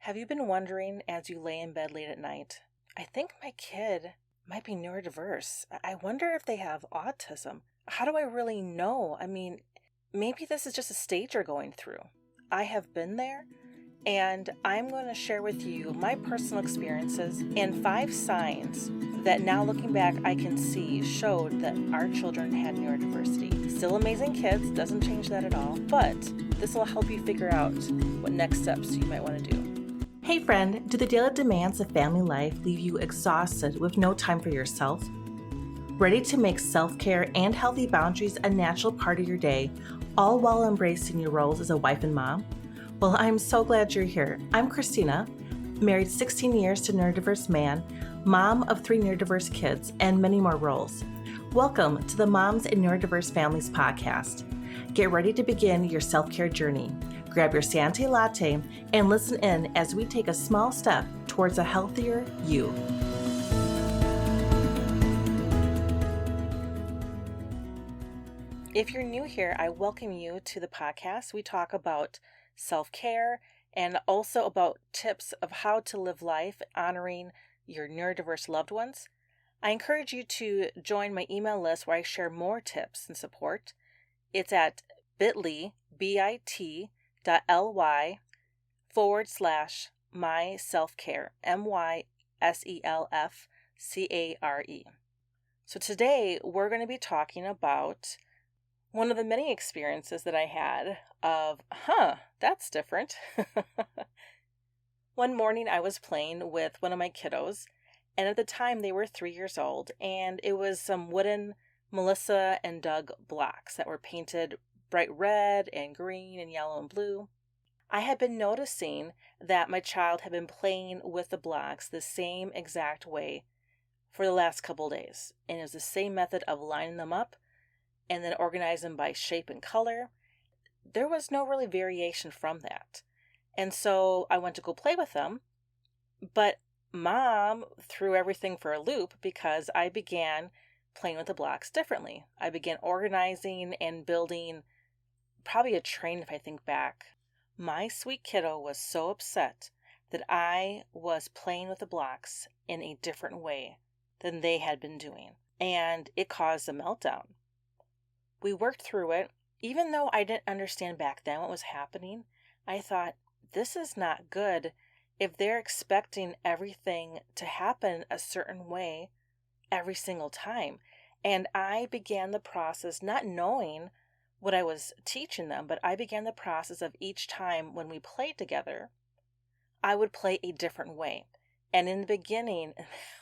Have you been wondering as you lay in bed late at night, I think my kid might be neurodiverse. I wonder if they have autism. How do I really know? Maybe this is just a stage you're going through. I have been there, and I'm going to share with you my personal experiences and 5 signs that now looking back I can see showed that our children had neurodiversity. Still amazing kids, doesn't change that at all, but this will help you figure out what next steps you might want to do. Hey friend, do the daily demands of family life leave you exhausted with no time for yourself? Ready to make self-care and healthy boundaries a natural part of your day, all while embracing your roles as a wife and mom? Well, I'm so glad you're here. I'm Christina, married 16 years to a neurodiverse man, mom of 3 neurodiverse kids, and many more roles. Welcome to the Moms in Neurodiverse Families podcast. Get ready to begin your self-care journey. Grab your Santé latte and listen in as we take a small step towards a healthier you. If you're new here, I welcome you to the podcast. We talk about self-care and also about tips of how to live life honoring your neurodiverse loved ones. I encourage you to join my email list where I share more tips and support. It's at bit.ly, bit.ly/myselfcare, MYSELFCARE. So today we're going to be talking about one of the many experiences that I had of, that's different. One morning I was playing with one of my kiddos, and at the time they were 3 years old, and it was some wooden Melissa and Doug blocks that were painted bright red and green and yellow and blue. I had been noticing that my child had been playing with the blocks the same exact way for the last couple days. And it was the same method of lining them up and then organize them by shape and color. There was no really variation from that. And so I went to go play with them, but Mom threw everything for a loop because I began playing with the blocks differently. I began organizing and building probably a train if I think back. My sweet kiddo was so upset that I was playing with the blocks in a different way than they had been doing, and it caused a meltdown. We worked through it. Even though I didn't understand back then what was happening, I thought, this is not good if they're expecting everything to happen a certain way every single time. And I began the process not knowing what I was teaching them, but I began the process of each time when we played together, I would play a different way. And in the beginning,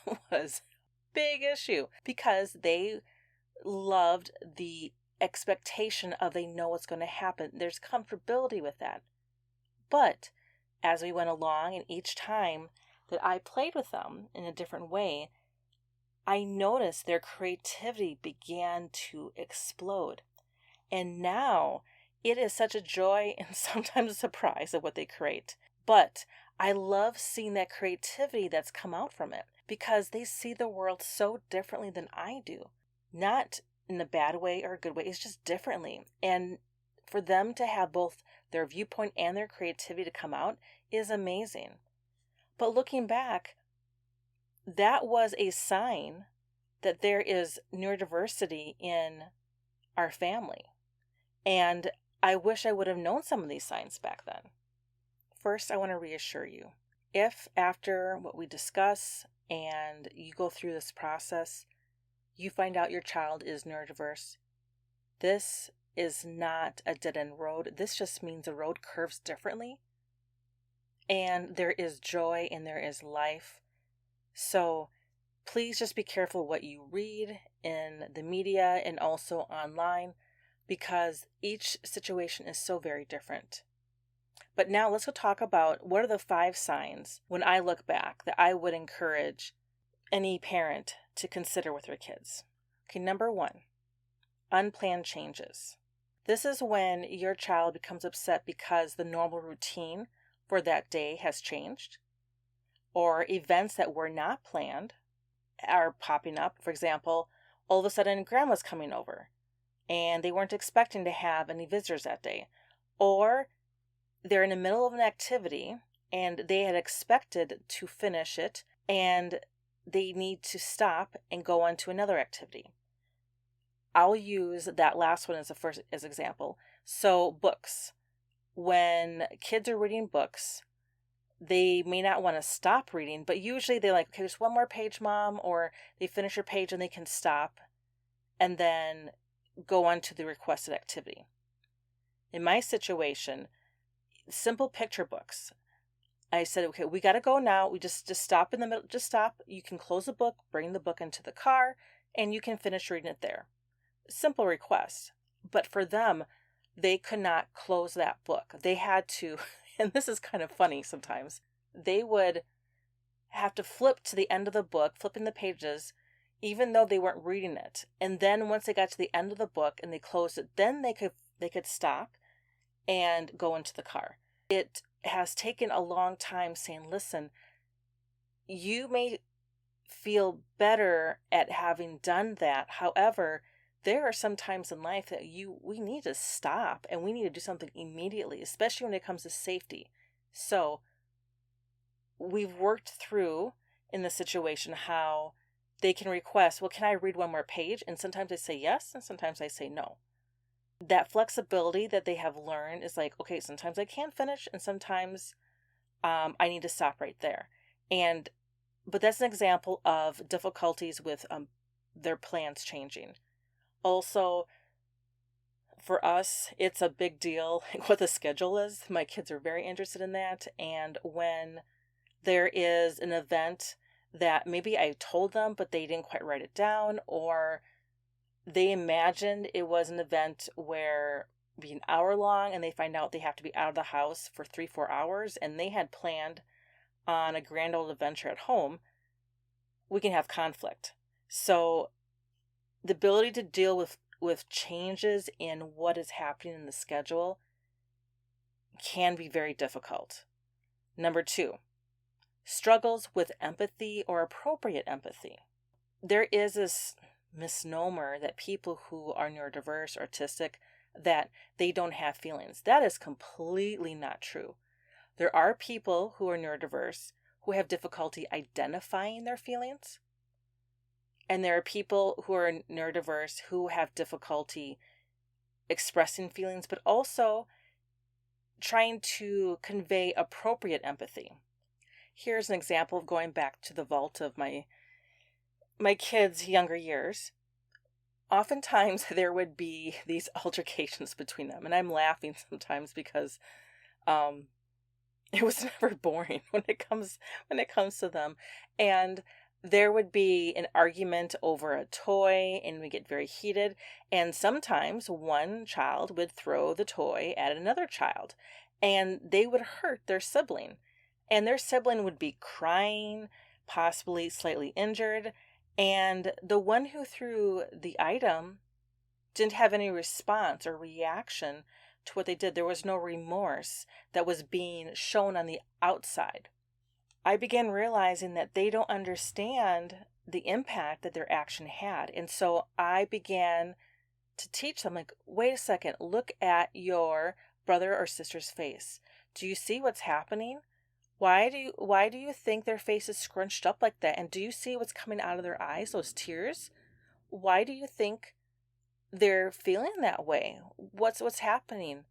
it was a big issue because they loved the expectation of they know what's going to happen. There's comfortability with that. But as we went along and each time that I played with them in a different way, I noticed their creativity began to explode. And now it is such a joy and sometimes a surprise of what they create. But I love seeing that creativity that's come out from it because they see the world so differently than I do. Not in a bad way or a good way, it's just differently. And for them to have both their viewpoint and their creativity to come out is amazing. But looking back, that was a sign that there is neurodiversity in our family. And I wish I would have known some of these signs back then. First, I want to reassure you. If after what we discuss and you go through this process, you find out your child is neurodiverse, this is not a dead-end road. This just means the road curves differently. And there is joy and there is life. So please just be careful what you read in the media and also online, because each situation is so very different. But now let's go talk about what are the 5 signs when I look back that I would encourage any parent to consider with their kids. Okay, number 1, unplanned changes. This is when your child becomes upset because the normal routine for that day has changed, or events that were not planned are popping up. For example, all of a sudden grandma's coming over and they weren't expecting to have any visitors that day. Or they're in the middle of an activity and they had expected to finish it, and they need to stop and go on to another activity. I'll use that last one as example. So books. When kids are reading books, they may not want to stop reading, but usually they're like, okay, just one more page, Mom, or they finish your page and they can stop and then go on to the requested activity. In my situation, simple picture books, I said, okay, we got to go now. We just stop in the middle, just stop. You can close the book, bring the book into the car, and you can finish reading it there. Simple request. But for them, they could not close that book. They had to, and this is kind of funny sometimes, they would have to flip to the end of the book, flipping the pages, even though they weren't reading it. And then once they got to the end of the book and they closed it, then they could stop and go into the car. It has taken a long time saying, listen, you may feel better at having done that. However, there are some times in life that we need to stop and we need to do something immediately, especially when it comes to safety. So we've worked through in the situation how they can request, well, can I read one more page? And sometimes I say yes, and sometimes I say no. That flexibility that they have learned is like, okay, sometimes I can finish and sometimes I need to stop right there. But that's an example of difficulties with their plans changing. Also, for us, it's a big deal what the schedule is. My kids are very interested in that. And when there is an event that maybe I told them, but they didn't quite write it down, or they imagined it was an event where it'd be an hour long and they find out they have to be out of the house for 3-4 hours and they had planned on a grand old adventure at home, we can have conflict. So the ability to deal with changes in what is happening in the schedule can be very difficult. Number 2, struggles with empathy or appropriate empathy. There is this misnomer that people who are neurodiverse or autistic, that they don't have feelings. That is completely not true. There are people who are neurodiverse who have difficulty identifying their feelings. And there are people who are neurodiverse who have difficulty expressing feelings, but also trying to convey appropriate empathy. Here's an example of going back to the vault of my kids' younger years. Oftentimes there would be these altercations between them, and I'm laughing sometimes because it was never boring when it comes to them. And there would be an argument over a toy and we get very heated. And sometimes one child would throw the toy at another child and they would hurt their sibling. And their sibling would be crying, possibly slightly injured. And the one who threw the item didn't have any response or reaction to what they did. There was no remorse that was being shown on the outside. I began realizing that they don't understand the impact that their action had. And so I began to teach them, like, wait a second, look at your brother or sister's face. Do you see what's happening? Why do you think their face is scrunched up like that? And do you see what's coming out of their eyes, those tears? Why do you think they're feeling that way? What's happening?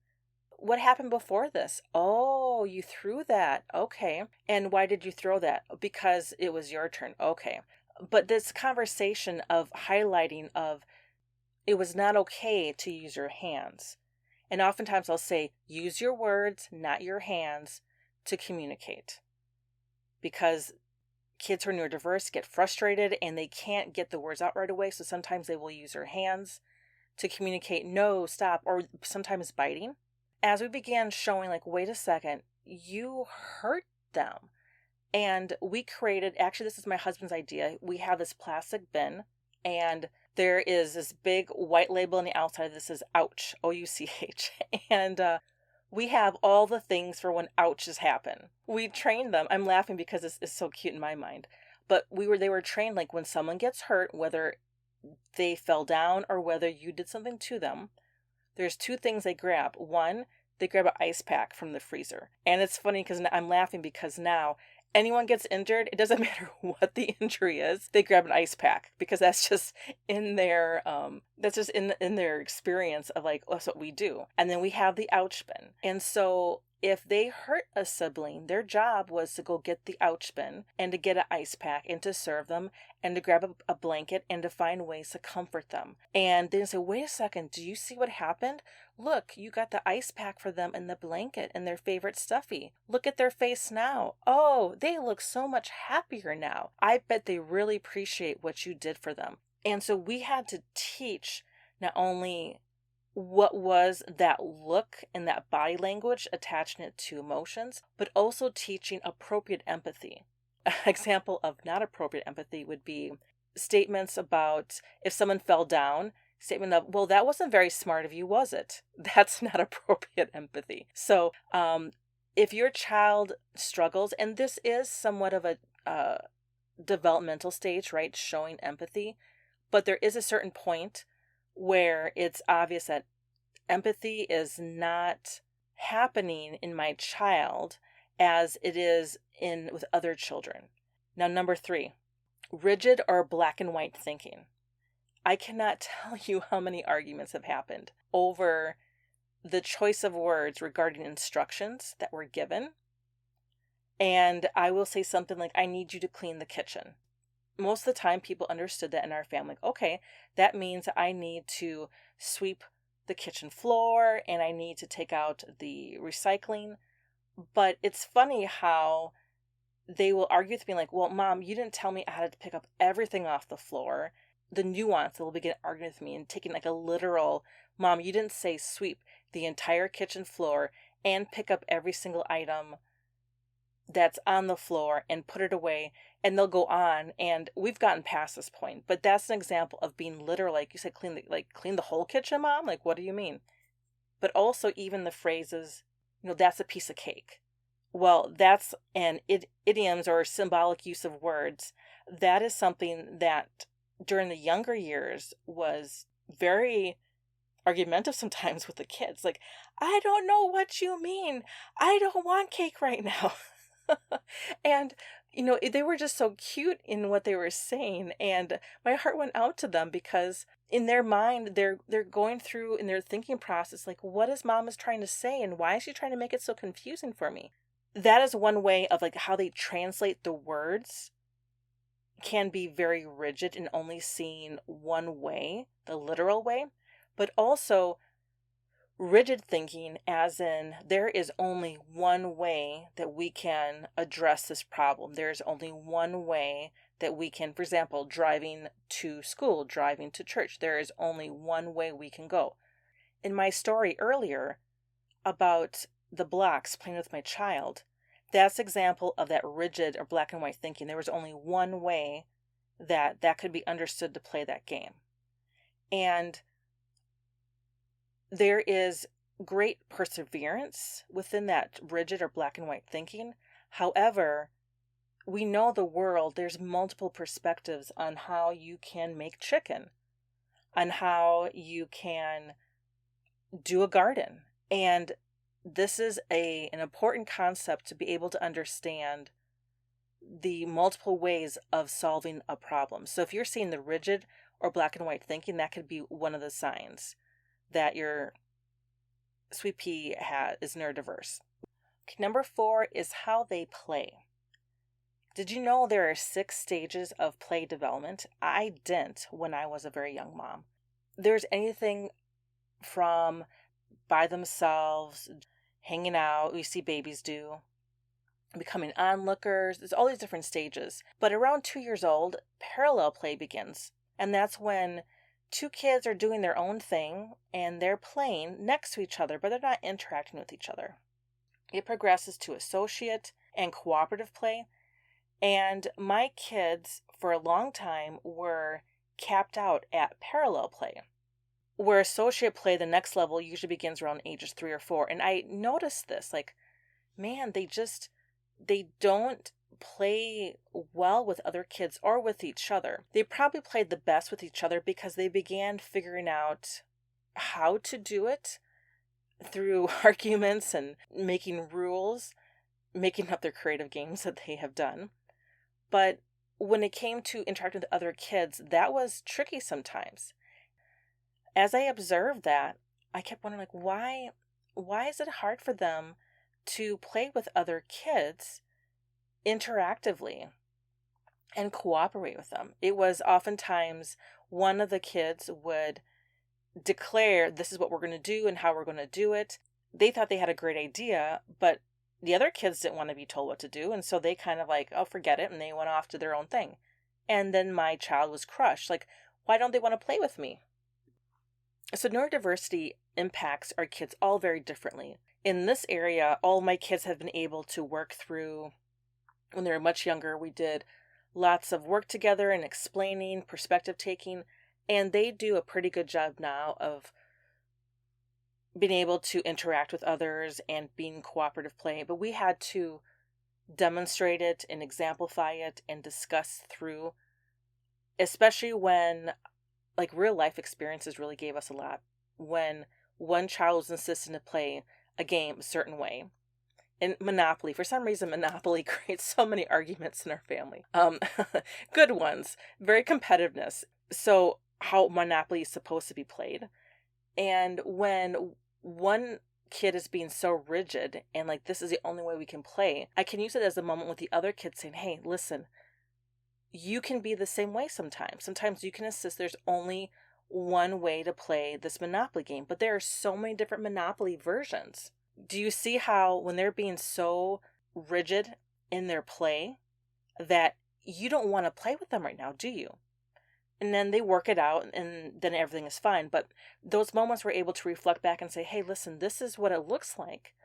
What happened before this? Oh, you threw that. Okay. And why did you throw that? Because it was your turn. Okay. But this conversation of highlighting of it was not okay to use your hands. And oftentimes I'll say, use your words, not your hands, to communicate. Because kids who are neurodiverse get frustrated and they can't get the words out right away. So sometimes they will use their hands to communicate, no, stop, or sometimes biting. As we began showing, like, wait a second, you hurt them. And we created, actually, this is my husband's idea. We have this plastic bin, and there is this big white label on the outside that says ouch, O-U-C-H. And we have all the things for when ouches happen. We trained them. I'm laughing because this is so cute in my mind. But they were trained, like, when someone gets hurt, whether they fell down or whether you did something to them, there's 2 things they grab. 1, they grab an ice pack from the freezer. And it's funny because I'm laughing because now anyone gets injured, it doesn't matter what the injury is, they grab an ice pack because that's just in their in their experience of like, oh, that's what we do. And then we have the ouch bin. And so if they hurt a sibling, their job was to go get the ouch bin and to get an ice pack and to serve them and to grab a blanket and to find ways to comfort them. And then say, wait a second, do you see what happened? Look, you got the ice pack for them and the blanket and their favorite stuffy. Look at their face now. Oh, they look so much happier now. I bet they really appreciate what you did for them. And so we had to teach not only what was that look and that body language, attaching it to emotions, but also teaching appropriate empathy. An example of not appropriate empathy would be statements about if someone fell down, statement of, well, that wasn't very smart of you, was it? That's not appropriate empathy. So if your child struggles, and this is somewhat of a developmental stage, right, showing empathy, but there is a certain point where it's obvious that empathy is not happening in my child as it is with other children. Now, number 3, rigid or black and white thinking. I cannot tell you how many arguments have happened over the choice of words regarding instructions that were given. And I will say something like, I need you to clean the kitchen. Most of the time, people understood that in our family. Okay, that means I need to sweep the kitchen floor and I need to take out the recycling. But it's funny how they will argue with me like, well, Mom, you didn't tell me I had to pick up everything off the floor. The nuance, they'll begin arguing with me and taking like a literal, Mom, you didn't say sweep the entire kitchen floor and pick up every single item that's on the floor and put it away. And they'll go on, and we've gotten past this point, but that's an example of being literal. Like you said, clean the whole kitchen, Mom? Like, what do you mean? But also even the phrases, that's a piece of cake. Well, that's an idioms or symbolic use of words. That is something that during the younger years was very argumentative sometimes with the kids. Like, I don't know what you mean. I don't want cake right now. And, they were just so cute in what they were saying. And my heart went out to them because in their mind, they're going through in their thinking process, like, what is Mom is trying to say? And why is she trying to make it so confusing for me? That is one way of like how they translate the words can be very rigid and only seeing one way, the literal way, but also rigid thinking as in there is only one way that we can address this problem. There's only one way that we can, for example, driving to school, driving to church, there is only one way we can go. In my story earlier about the blocks playing with my child, that's example of that rigid or black and white thinking. There was only one way that could be understood to play that game. And there is great perseverance within that rigid or black and white thinking. However, we know the world, there's multiple perspectives on how you can make chicken, on how you can do a garden. And this is an important concept to be able to understand the multiple ways of solving a problem. So if you're seeing the rigid or black and white thinking, that could be one of the signs that your sweet pea is neurodiverse. Okay, number 4 is how they play. Did you know there are 6 stages of play development? I didn't when I was a very young mom. There's anything from by themselves, hanging out, we see babies do, becoming onlookers. There's all these different stages. But around 2 years old, parallel play begins. And that's when 2 kids are doing their own thing and they're playing next to each other, but they're not interacting with each other. It progresses to associate and cooperative play. And my kids, for a long time, were capped out at parallel play, where associate play, the next level, usually begins around ages 3 or 4. And I noticed this, like, man, they don't play well with other kids or with each other. They probably played the best with each other because they began figuring out how to do it through arguments and making rules, making up their creative games that they have done. But when it came to interacting with other kids, that was tricky sometimes. As I observed that, I kept wondering, like, why is it hard for them to play with other kids interactively and cooperate with them? It was oftentimes one of the kids would declare, this is what we're going to do and how we're going to do it. They thought they had a great idea, but the other kids didn't want to be told what to do. And so they kind of like, oh, forget it. And they went off to their own thing. And then my child was crushed. Like, why don't they want to play with me? So neurodiversity impacts our kids all very differently. In this area, all my kids have been able to work through, when they were much younger, we did lots of work together and explaining, perspective taking, and they do a pretty good job now of being able to interact with others and being cooperative play. But we had to demonstrate it and exemplify it and discuss through, especially when like real life experiences really gave us a lot. When one child was insisting to play a game a certain way. And Monopoly, for some reason, Monopoly creates so many arguments in our family. Good ones, very competitiveness. So how Monopoly is supposed to be played. And when one kid is being so rigid and like, this is the only way we can play, I can use it as a moment with the other kids saying, hey, listen, you can be the same way sometimes. Sometimes you can insist there's only one way to play this Monopoly game, but there are so many different Monopoly versions. Do you see how when they're being so rigid in their play that you don't want to play with them right now, do you? And then they work it out and then everything is fine. But those moments we're able to reflect back and say, hey, listen, this is what it looks like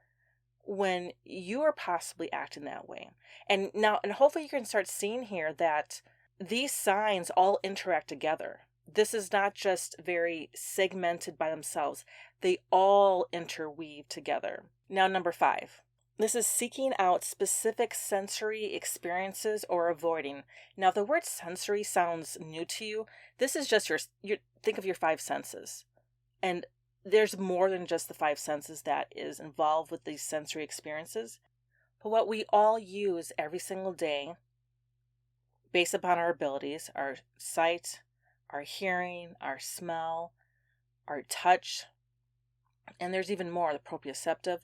when you are possibly acting that way. And now, and hopefully you can start seeing here that these signs all interact together. This is not just very segmented by themselves. They all interweave together. Now, number 5. This is seeking out specific sensory experiences or avoiding. Now, if the word sensory sounds new to you, this is just your think of your 5 senses. And there's more than just the 5 senses that is involved with these sensory experiences. But what we all use every single day, based upon our abilities, our sight, our hearing, our smell, our touch, and there's even more, the proprioceptive.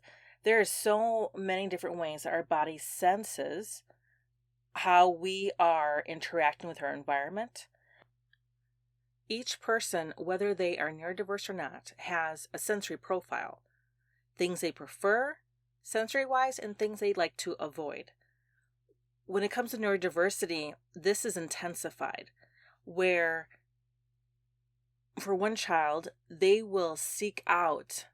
There are so many different ways that our body senses how we are interacting with our environment. Each person, whether they are neurodiverse or not, has a sensory profile. Things they prefer, sensory-wise, and things they like to avoid. When it comes to neurodiversity, this is intensified, where for one child, they will seek out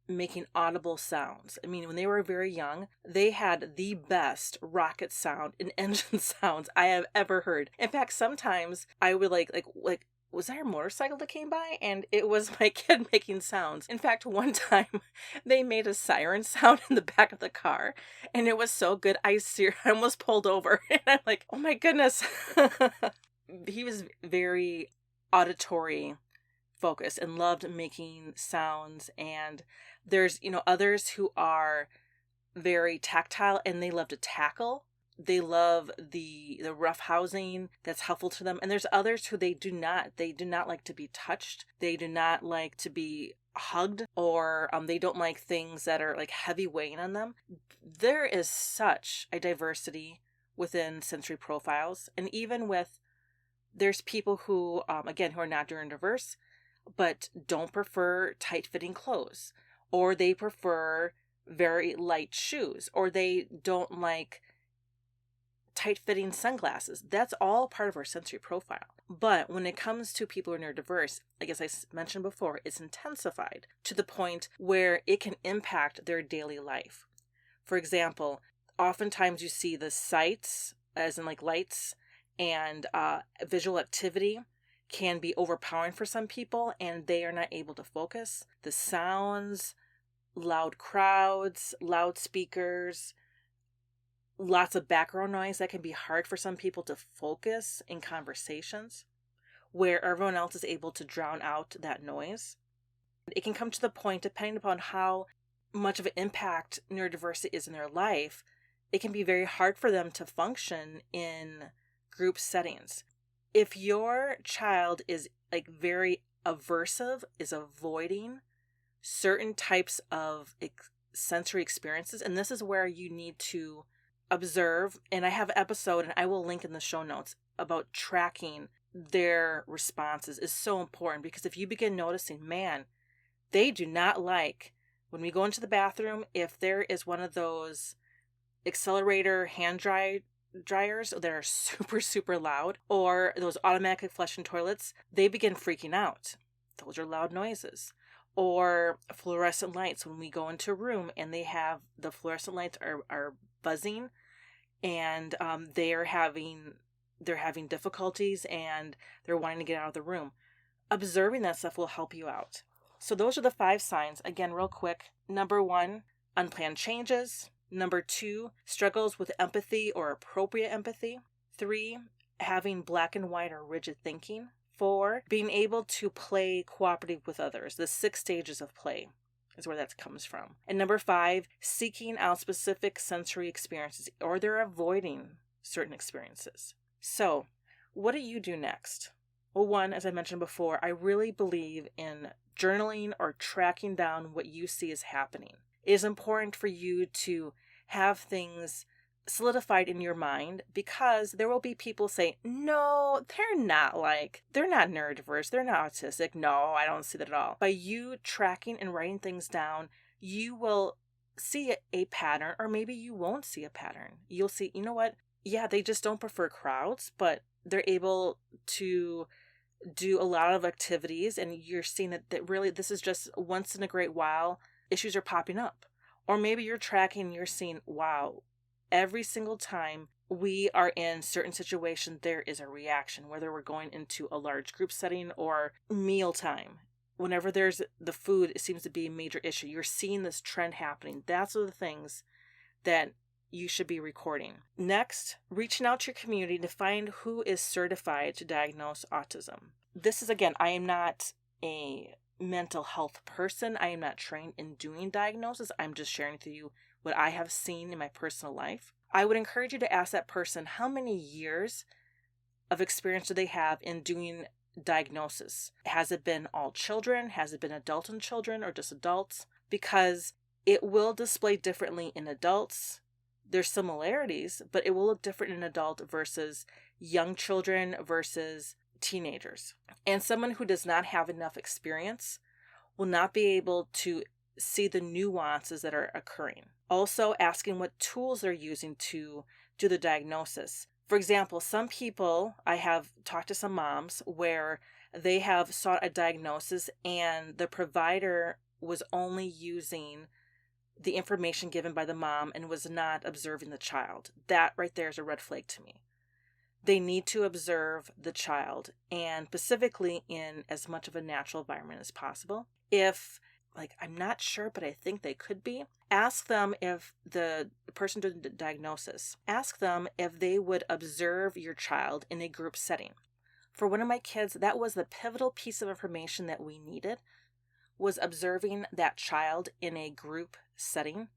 making audible sounds. I mean, when they were very young, they had the best rocket sound and engine sounds I have ever heard. In fact, sometimes I would like, was there a motorcycle that came by? And it was my kid making sounds. In fact, one time they made a siren sound in the back of the car, and it was so good, I almost pulled over. And I'm like, oh my goodness. He was very auditory focused and loved making sounds. And there's, others who are very tactile and they love to tackle. They love the rough housing that's helpful to them. And there's others who they do not like to be touched. They do not like to be hugged, or they don't like things that are like heavy weighing on them. There is such a diversity within sensory profiles. And even there's people who, again, who are not neurodiverse, but don't prefer tight-fitting clothes, or they prefer very light shoes, or they don't like tight-fitting sunglasses. That's all part of our sensory profile. But when it comes to people who are neurodiverse, like as I mentioned before, it's intensified to the point where it can impact their daily life. For example, oftentimes you see the sights, as in like lights, and visual activity can be overpowering for some people, and they are not able to focus. The sounds, loud crowds, loudspeakers, lots of background noise, that can be hard for some people to focus in conversations where everyone else is able to drown out that noise. it can come to the point, depending upon how much of an impact neurodiversity is in their life, it can be very hard for them to function in group settings. If your child is like very aversive, is avoiding certain types of sensory experiences, and this is where you need to observe, and I have an episode, and I will link in the show notes, about tracking their responses is so important, because if you begin noticing, man, they do not like when we go into the bathroom, if there is one of those accelerator hand dryers that are super, super loud, or those automatic flushing toilets, they begin freaking out. Those are loud noises. Or fluorescent lights, when we go into a room and they have the fluorescent lights are buzzing, and they're having difficulties and they're wanting to get out of the room. Observing that stuff will help you out. So those are the 5 signs. Again, real quick. Number 1, unplanned changes. Number 2, struggles with empathy or appropriate empathy. 3, having black and white or rigid thinking. 4, being able to play cooperative with others. The 6 stages of play is where that comes from. And number 5, seeking out specific sensory experiences, or they're avoiding certain experiences. So, what do you do next? Well, 1, as I mentioned before, I really believe in journaling or tracking down what you see is happening. It is important for you to have things solidified in your mind, because there will be people say, no, they're not neurodiverse, they're not autistic. No, I don't see that at all. By you tracking and writing things down, you will see a pattern, or maybe you won't see a pattern. You'll see, you know what? Yeah, they just don't prefer crowds, but they're able to do a lot of activities, and you're seeing that really this is just once in a great while issues are popping up. Or maybe you're tracking and you're seeing, wow, every single time we are in certain situations, there is a reaction, whether we're going into a large group setting or mealtime. Whenever there's the food, it seems to be a major issue. You're seeing this trend happening. That's one of the things that you should be recording. Next, reaching out to your community to find who is certified to diagnose autism. This is, again, I am not a mental health person. I am not trained in doing diagnosis. I'm just sharing with you what I have seen in my personal life. I would encourage you to ask that person how many years of experience do they have in doing diagnosis. Has it been all children? Has it been adult and children, or just adults? Because it will display differently in adults. There's similarities, but it will look different in adult versus young children versus teenagers. And someone who does not have enough experience will not be able to see the nuances that are occurring. Also, asking what tools they're using to do the diagnosis. For example, some people, I have talked to some moms where they have sought a diagnosis and the provider was only using the information given by the mom and was not observing the child. That right there is a red flag to me. They need to observe the child, and specifically in as much of a natural environment as possible. If, I'm not sure, but I think they could be, ask them, if the person doing the diagnosis, ask them if they would observe your child in a group setting. For one of my kids, that was the pivotal piece of information that we needed, was observing that child in a group setting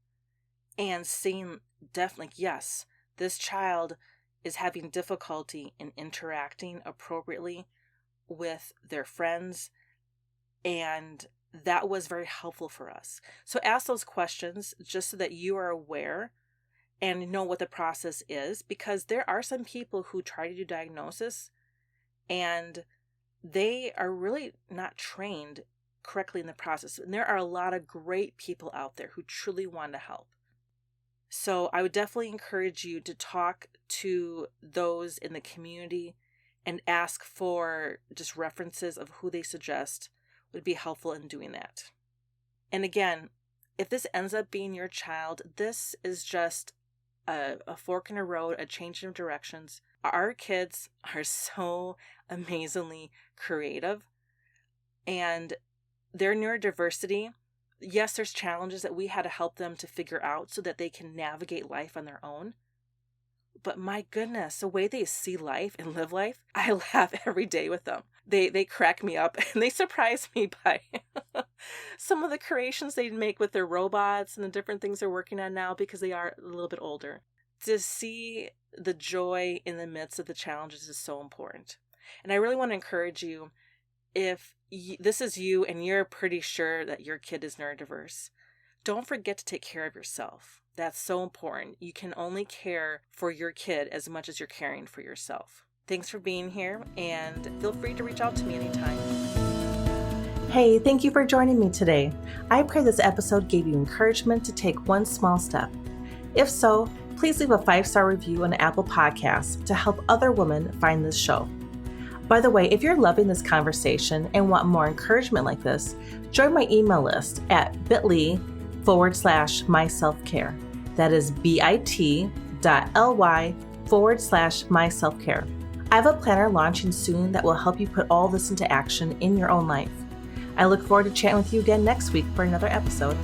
and seeing definitely, yes, this child is having difficulty in interacting appropriately with their friends, and that was very helpful for us. So ask those questions just so that you are aware and know what the process is, because there are some people who try to do diagnosis and they are really not trained correctly in the process. And there are a lot of great people out there who truly want to help. So I would definitely encourage you to talk to those in the community and ask for just references of who they suggest would be helpful in doing that. And again, if this ends up being your child, this is just a fork in a road, a change of directions. Our kids are so amazingly creative, and their neurodiversity, yes, there's challenges that we had to help them to figure out so that they can navigate life on their own. But my goodness, the way they see life and live life, I laugh every day with them. They crack me up, and they surprise me by some of the creations they make with their robots and the different things they're working on now, because they are a little bit older. To see the joy in the midst of the challenges is so important. And I really want to encourage you, if this is you and you're pretty sure that your kid is neurodiverse, don't forget to take care of yourself. That's so important. You can only care for your kid as much as you're caring for yourself. Thanks for being here, and feel free to reach out to me anytime. Hey, thank you for joining me today. I pray this episode gave you encouragement to take one small step. If so, please leave a 5-star review on Apple Podcasts to help other women find this show. By the way, if you're loving this conversation and want more encouragement like this, join my email list at bit.ly/myselfcare. That is bit.ly/myselfcare. I have a planner launching soon that will help you put all this into action in your own life. I look forward to chatting with you again next week for another episode.